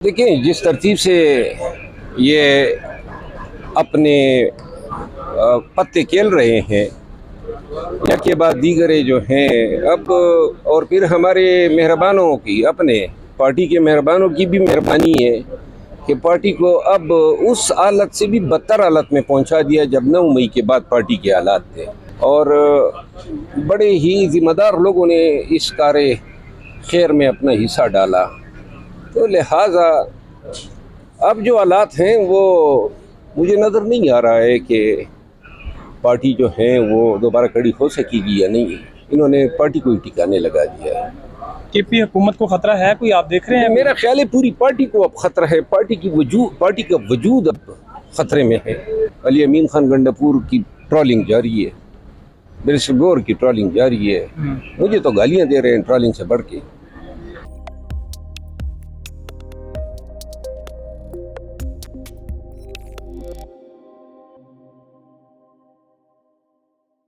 دیکھیں جس ترتیب سے یہ اپنے پتے کھیل رہے ہیں یا کے بعد دیگرے جو ہیں اب، اور پھر ہمارے مہربانوں کی، اپنے پارٹی کے مہربانوں کی بھی مہربانی ہے کہ پارٹی کو اب اس حالت سے بھی بدتر حالت میں پہنچا دیا جب 9 مئی کے بعد پارٹی کے حالات تھے، اور بڑے ہی ذمہ دار لوگوں نے اس کار خیر میں اپنا حصہ ڈالا، تو لہٰذا اب جو حالات ہیں وہ مجھے نظر نہیں آ رہا ہے کہ پارٹی جو ہیں وہ دوبارہ کھڑی ہو سکے گی یا نہیں۔ انہوں نے پارٹی کو ہی ٹھکانے لگا دیا ہے۔ کے پی حکومت کو خطرہ ہے کوئی، آپ دیکھ رہے ہیں؟ میرا خیال ہے پوری پارٹی کو اب خطرہ ہے، پارٹی کا وجود اب خطرے میں ہے۔ علی امین خان گنڈاپور کی ٹرولنگ جاری ہے، برسٹر گور کی ٹرولنگ جاری ہے، مجھے تو گالیاں دے رہے ہیں ٹرولنگ سے بڑھ کے۔